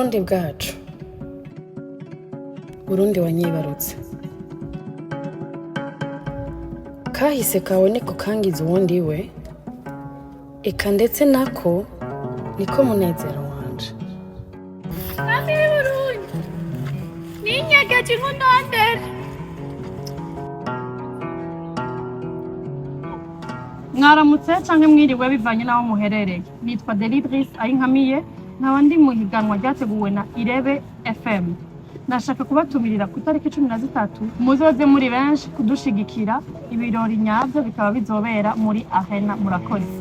Burundi bwacu, Burundi wanyibarutse, kahise kawe niko kangize uwundi we, eka ndetse nako niko munezero wanje. Nami Burundi, ninyagaje nkundondera. Mwaramutse canke mwiriwe bivanye naho muherereye. Nitwa Delidris Ayinkamiye, nkaba ndi mu higanwa ryateguwe na Irebe FM. Nashaka kubatumirira ku itariki 13 muzoze muri benshi kudushigikira, ibirori nyavyo bikaba bizobera muri Arena. Murakoze.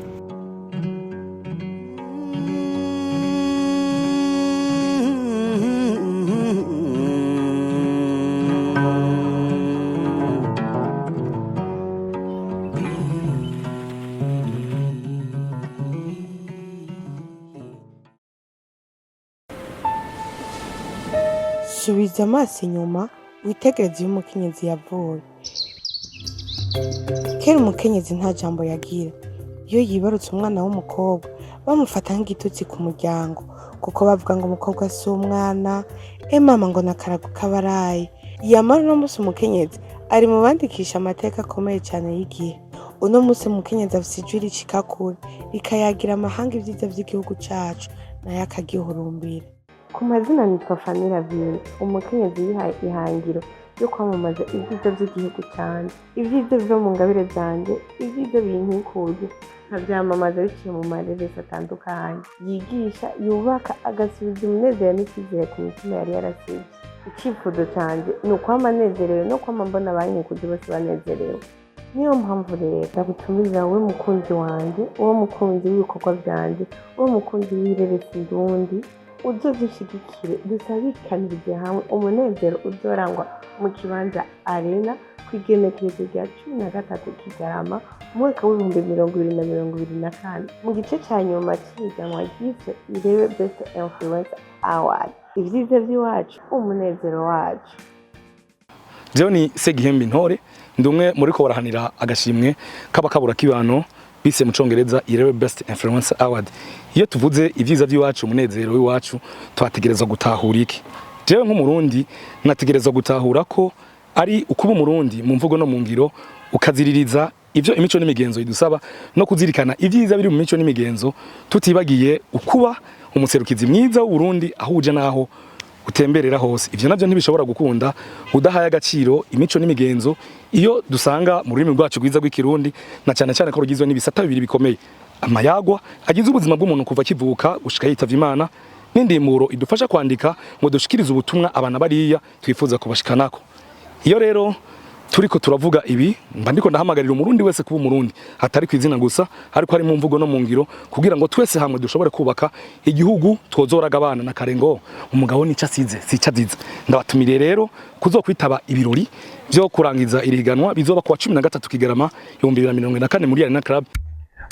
Subiza amaso inyuma witegereze iyo umukenyezi yavuye. Kera umukenyezi nta jambo yagira. Iyo yibarutse umwana w'umukobwa bamufata nk'igitutsi ku muryango, kuko bavuga ngo umukobwa si umwana, mama ngo nakarago kabaraye. Yamara uno musi umukenyezi ari mu bandikisha amateka akomeye cyane y'igihe. Uno musi umukenyezi afise ijwi ricika kure, rikayagira amahanga ivyiza vy'igihugu cacu, nayo akagihurumbira. Ku mazina nitwa Fanny Ravine, umukenyezi yihaye ihangiro yo kwamamaza ivyiza vy'igihugu canje, ivyiza biva mu ngabire zanje, ivyiza binkikuye, nkavyamamaza biciye mu mareresi atandukanye, yigisha, yubaka, agasubiza umunezero n'ikizere ku mitima yari yarasivye. Icifuzo canje ni ukwama nezerewe no kwama mbona abanyikuzi bose banezerewe. Niyo mpamvu rero ndagutumirira we mukunzi wanje, uwo mukunzi w'ibikorwa vyanje, uwo mukunzi w'ireresi ndundi, uzodushigikire dusabikanirize hamwe umunezero uzorangwa mu kibanza Arena kw'igenekerezo rya 13 Kigarama umwaka w'2024 mu gice ca nyuma c'ihiganwa ryitwa Irebe Best Influencer Award. Ivyiza vy'iwacu, umunezero wacu. Jewe ni Segihembe Intore, ndumwe muriko barahanira agashimwe k'abakabura kibano bise mu Congereza Irebe Best Influencer Award. Iyo tuvuze ivyiza by'iwacu, umunezero w'iwacu, twategerezwa gutahura iki? Jewe nk'umurundi nategerezwa gutahura ko ari ukuba umurundi mu mvugo no mu ngiro, ukaziririza ivyo imico n'imigenzo idusaba, no kuzirikana ivyiza biri mu mico n'imigenzo, tutibagiye ukuba umuserukizi mwiza w'Uburundi aho uje naho utemberera hose. Ivyo navyo ntibishobora gukunda udahaye agaciro imico n'imigenzo, iyo dusanga mu rurimi rwacu rwiza rw'ikirundi, na cyane cyane ko rugizwe n'ibisata bibiri bikomeye: amayagwa agize ubuzima bw'umuntu kuva kivuka gushika yitavye Imana, n'indimuro idufasha kwandika ngo dushikirize ubutumwa abana bariya twifuza kubashikanako. Iyo rero turiko turavuga ibi, mba ndiko ndahamagarira umurundi wese kuba umurundi, hatari kwizina gusa, ariko hari mu mvugo no mu ngiro, kugira ngo twese hamwe dushobore kubaka igihugu twozoraga abana na karengo umugabo nica asize sica azize. Ndabatumiriye rero kuzokwitaba ibirori byo kurangiza iriganwa bizoba kuwa 13 Kigarama 2024 muri Arena Club.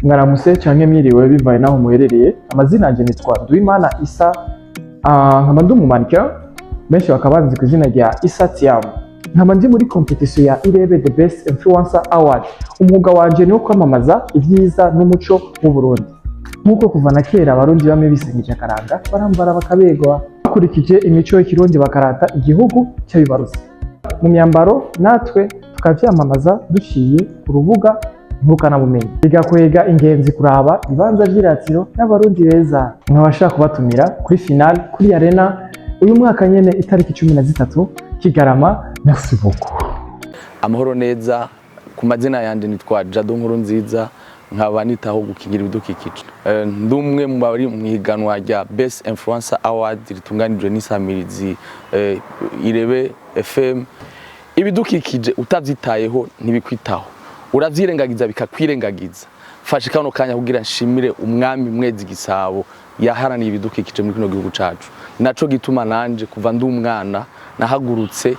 Mwaramutse canke mwiriwe bivaye naho muherereye. Amazina yanje nitwa Duimana Issa, nkaba ndi umumanika, benshi bakabanzi ku izina rya Issa Tiam. Nkaba ndi muri competition ya Irebe The Best Influencer Award. Umwuga wanje ni wo kwamamaza ivyiza n'umuco mu Burundi. Nkuko kuva na kera abarundi bamwe bisengije akaranga, barambara bakabegwa bakurikije imico y'ikirundi, bakarata igihugu cyabibarutse. Mu myambaro natwe tukavyamamaza duciye ku rubuga ngurukanabumenyi, bigakwega ingenzi kuraba ibanza vy'iratiro n'abarundi beza. Nkabashaka kubatumira kuri final kuri Arena uyu mwaka nyene itariki 13 Kigarama. Merci beaucoup. Amahoro neza, ku mazina yanje nitwa Jado Nkurunziza, nkaba nitaho gukingira ibidukikije. Ndumwe mu bari mu higanwa rya Best Influencer Award ritunganijwe n'isamirizi Irebe FM. Ibidukikije utavyitayeho ntibikwitaho, uravyirengagiza bikakwirengagiza. Fashe kano kanya kugira nshimire umwami Mwezi Gisabo yaharaniye ibidukikije muri kino gihugu cacu. Naco gituma nanje kuva ndi umwana nahagurutse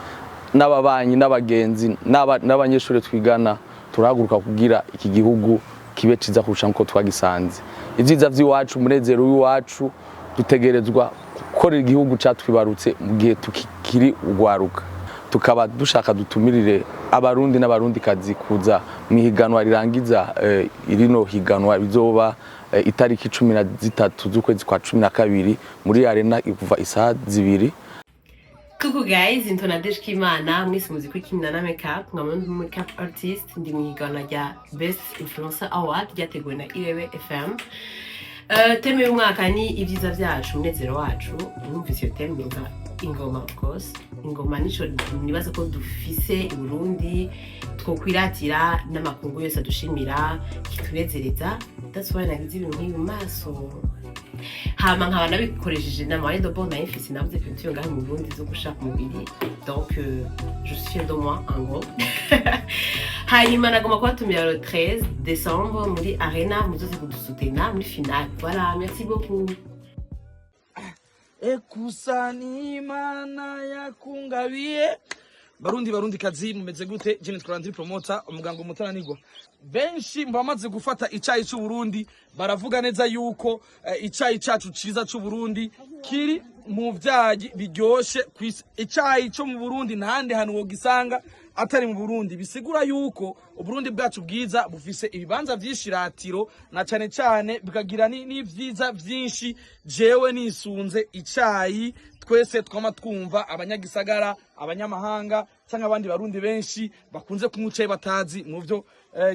n'ababanyi n'abagenzi n'abanyeshuri twigana, turahaguruka kugira iki gihugu kibe ciza kurusha nko twagisanze. Ivyiza vy'iwacu, umunezero w'iwacu, dutegerezwa gukorera igihugu catwibarutse mu gihe tukiri ugwaruka. Tukaba dushaka dutumirire abarundi n'abarundikazi kuza mu higanwa rirangiza irino higanwa bizoba itariki 13 z'ukwezi kwa 12 muri arena kuva isaha 2. Coucou guys, into Nadej Kimana, mwese muzi ko kimna na makeup, nkaba ndi makeup artist, ndi mu higanwa rya Best Influencer Award ryateguwe na Irebe FM. Teme y'umwaka ni ibyiza byacu, umunezero wacu. Numvise iyo teme nka ingoma of course. Ingoma nico nibaza ko dufise i Burundi twokwiratira n'amakungu yose adushimira kitunezereza. That's why nagize ibintu nk'ibi maso. Hama nkaba nabikoresheje n'amahari de bon naifisi navuze peinture ngaho mu Burundi zo gushaka umubiri. Donc je suis fière de moi en gros. Hanyuma nagomba kubatumira le 13 décembre muri Arena muzoze kudusutena muri finale. Voilà, merci beaucoup. Ekusani Imana yakungabiye Barundi kazi mumeze gute? Je nitwa Landry Promoter umugango mutananirwa. Benshi mbamaze gufata icayi cy'u Burundi baravuga neza yuko icayi cacu ciza cy'u Burundi kiri mu vyayi biryoshe kwisi. Icayi cyo mu Burundi ntande hano wogisanga atari mu Burundi, bisigura yuko Uburundi bwacu bwiza bufise ibibanza vy'ishiratiro na cyane cyane bikagira n'ivyiza vyinshi. Jewe nisunze icayi twese twama twumva abanyagisagara abanyamahanga cyangwa abandi barundi benshi bakunze kumucaye batazi mu byo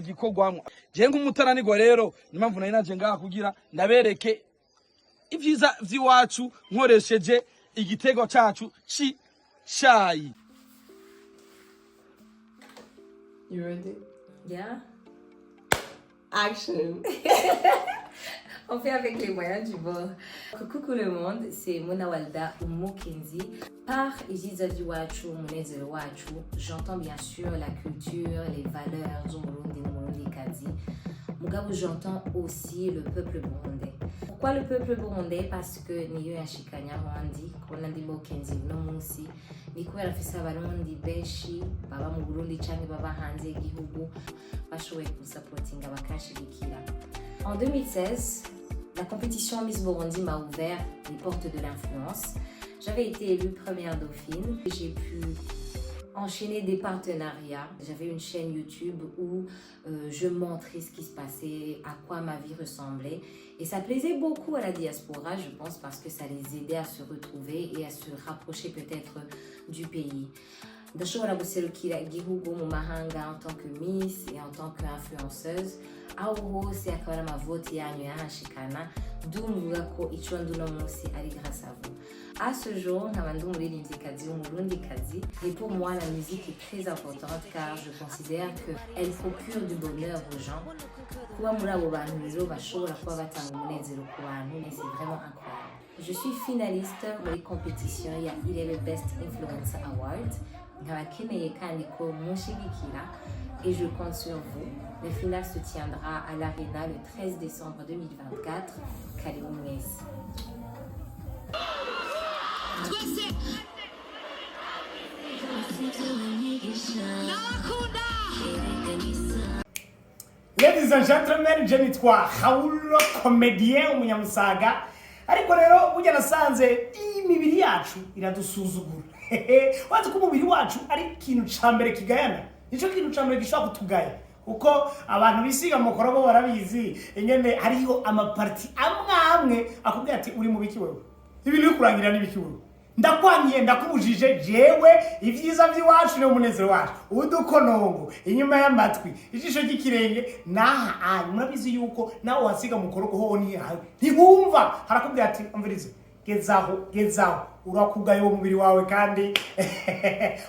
gikorwamwe. Je nk'umutananirwa rero nimpamvu nari naje ngaha kugira ndabereke ivyiza vy'iwacu nkoresheje igitego cacu c'icyayi. You ready? Yeah. Action. On fait avec les moyens du bord. Coucou le monde, c'est Mona Walda ou Mokenzi. Par Iziza Diwachu, Munezero Wachu, j'entends bien sûr la culture, les valeurs du Burundi Kazi. Mugabo, j'entends aussi le peuple burundais. Pourquoi le peuple burundais? Parce que niyo yashikanya Rwandi, Konandi Mokenzi no munsi. Ni kubera afise abarundi benshi baba mu Burundi canke baba hanze y'igihugu bashoboye kusapotinga bakashigikira. En 2016, la compétition Miss Burundi m'a ouvert les portes de l'influence. J'avais été élue première dauphine. J'ai pu enchaîner des partenariats. J'avais une chaîne YouTube où je montrais ce qui se passait, à quoi ma vie ressemblait. Et ça plaisait beaucoup à la diaspora, je pense, parce que ça les aidait à se retrouver et à se rapprocher peut-être du pays. Ndashobora guserukira igihugu mu mahanga en tant que Miss et en tant qu'influenceuse. Aho hose akaba ari amavoti yanyu yahanshikana, ndumva ko ico nduno munsi ari grâce à vous. À ce jour, nkaba ndi umuririmbyikazi w'umurundikazi, et pour moi la musique est très importante car je considère qu'elle procure du bonheur aux gens. Kuba muri abo bantu rero bashobora kuba batanga umunezero ku bantu, mais c'est vraiment incroyable. Je suis finaliste muri compétition ya Irebe Best Influencer Award. Nkaba keneye kandi ko munshigikira et je compte sur vous. Le final se tiendra à l'Arena le 13 décembre 2024. Karibu mwese. Ladies and gentlemen, je nitwa Haulo Comedien umunyamusaga. Ariko rero burya nasanze imibiri yacu iradusuzugura. Wazi ko umubiri wacu ari ikintu cambere kigayana. Nico kintu cambere gishobora kutugaya. Kuko abantu bisiga mu korobo barabizi ingene hariho amaparti amwe akubwira ati uri mu biki wewe. Ibintu bikurangira n'ibiki wewe. Ndakwanyiye ndakubujije jewe ivyiza vy'iwacu no munezero wacu udukonongo inyuma y'amatwi ijisho ry'ikirenge naha murabizi yuko nawe wasiga mu korogo ho ni hawe ntibumva harakubwira ati umvirize gezaho urakugaye wo mubiri wawe kandi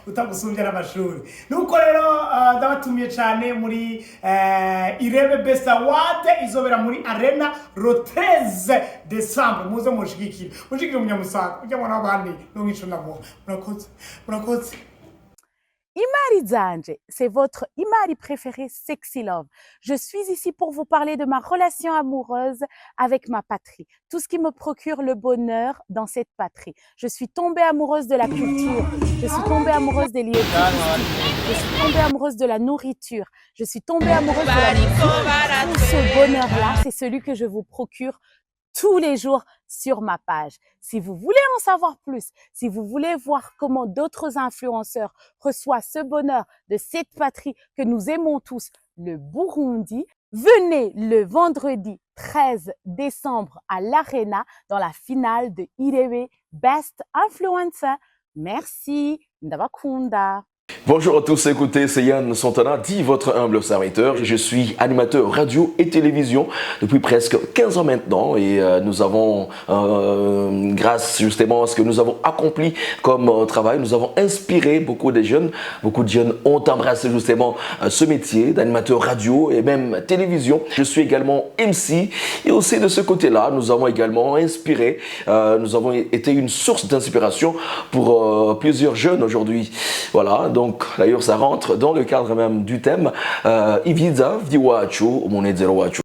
utagusumbya n'amashuri. Nuko rero ndabatumiye cyane muri Irebe Best Award izobera muri Arena le 13 décembre. Muze mushigikire umunyamusaga ujya mwana abandi no mwico nabo. Murakoze. Imari Zanje, c'est votre Imari préféré Sexy Love. Je suis ici pour vous parler de ma relation amoureuse avec ma patrie. Tout ce qui me procure le bonheur dans cette patrie. Je suis tombée amoureuse de la culture. Je suis tombée amoureuse des lieux touristiques. Je suis tombée amoureuse de la nourriture. Je suis tombée amoureuse de la musique. Tout ce bonheur-là, c'est celui que je vous procure tous les jours sur ma page. Si vous voulez en savoir plus, si vous voulez voir comment d'autres influenceurs reçoivent ce bonheur de cette patrie que nous aimons tous, le Burundi, venez le vendredi 13 décembre à l'Arena dans la finale de IREBE Best Influencer. Merci. Ndabakunda. Bonjour à tous, écoutez, c'est Yann Santana, dit votre humble serviteur. Je suis animateur radio et télévision depuis presque 15 ans maintenant et nous avons, grâce justement à ce que nous avons accompli comme travail, nous avons inspiré beaucoup de jeunes. Beaucoup de jeunes ont embrassé justement ce métier d'animateur radio et même télévision. Je suis également MC et aussi de ce côté-là, nous avons également inspiré, nous avons été une source d'inspiration pour plusieurs jeunes aujourd'hui. Voilà, donc d'ailleurs ça rentre dans le cadre même du thème Ibiza vy'iwacu umunezero wacu.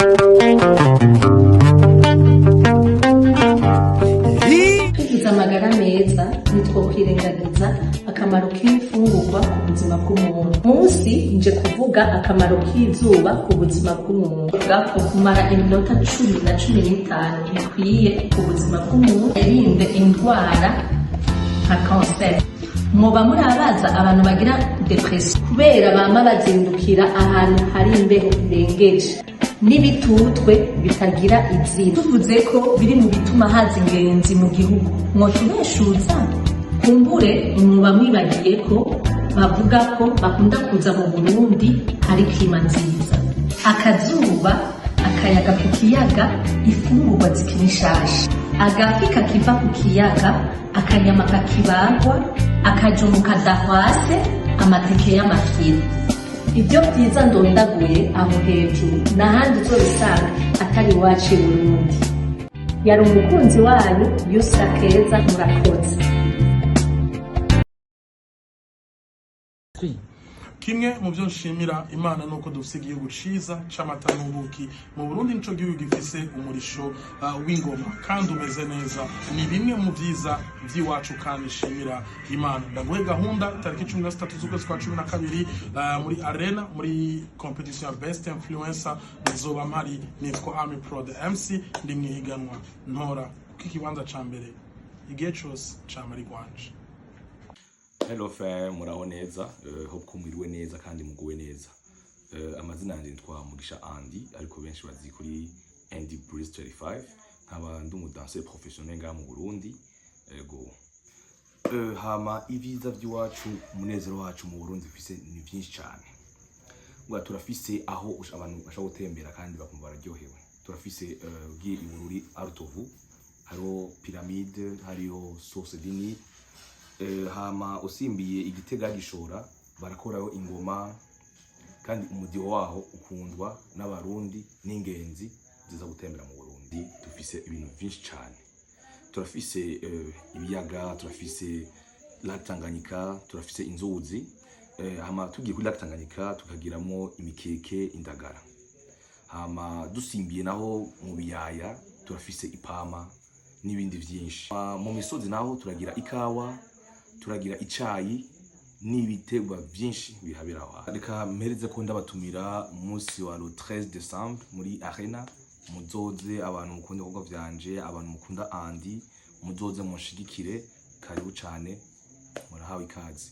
Tugize amagara meza ntitwokwirengagiza akamaro k'imfungurwa ku buzima bw'umuntu. Munsi nje kuvuga akamaro k'izuba ku buzima bw'umuntu. Gako kumara iminota 10 na 15 bikwiye ku buzima bw'umuntu, irinde indwara nka kanseri. Muba murabaza abantu bagira depression kubera bama bazindukira ahantu hari imbeho irengeje n'ibitutwe bitagira izina. Tuvuze ko biri mu bituma haza ingenzi mu gihugu, mwotubeshuza kumbure muba mwibagiye ko bavuga ko bakunda kuza mu Burundi hari klima nziza, akazuba, akayaga ku kiyaga, ifungurwa zikinishasha, agafi kakiva ku kiyaga, akanyama kakibagwa, akajumu kadahwase, amateke y'amafiri. Ibyo byiza ndondaguye aho hejuru n'ahandi uzobisanga atari iwacu i Burundi. Yari umukunzi wanyu Yusa Keza, murakoze. Kimwe mu byo nshimira Imana nuko dufise igihugu ciza c'amata n'ubuki. Mu Burundi nico gihugu gifise umurisho w'ingoma kandi umeze neza. Ni bimwe mu vyiza vy'iwacu kandi nshimira Imana. Ndaguhe gahunda tariki 13 z'ukwezi kwa 12 muri Arena muri competition ya Best Influencer. Nzoba mpari, nitwa Army Pro the MC, ndi mwihiganwa ntora k'ikibanza ca mbere igihe cose ca mari gwanje. Hello fam, muraho neza, hope ko mwiriwe neza kandi muguwe neza. Amazina yanjye nitwa Mugisha Andy, ariko benshi bazi kuri Andy Breeze 35, nkaba ndi umudanseur professionnel ngaha mu Burundi. Ego. Hama ibiza by'iwacu, umunezero wacu mu Burundi ufise ni byinshi cyane. Ngo turafise aho abantu bashaka gutembera kandi bakumva bararyohewe. Turafise ugiye i Bururi Arutovu, hariho Pyramide, hariho Source Dini. Hama usimbiye Igitega Gishora barakoraho ingoma kandi umudiho waho ukundwa n'abarundi n'ingenzi ziza gutembera mu Burundi. Dufise ibintu byinshi cyane, turafise ibiyaga, turafise Lac Tanganyika, turafise inzuzi. Hama tugiye kuri Lac Tanganyika tukagiramo imikeke, indagara. Hama dusimbiye naho mu biyaya turafise ipama n'ibindi byinshi. Mu misozi naho turagira ikawa, turagira icayi n'ibiterwa byinshi bihabera aho. Reka mpereze ko ndabatumira umunsi wa 13 December muri Arena. Muzoze abantu mukunda ibikorwa vyanje, abantu mukunda Andy, muzoze munshigikire. Karibu cyane, murahawe ikaze.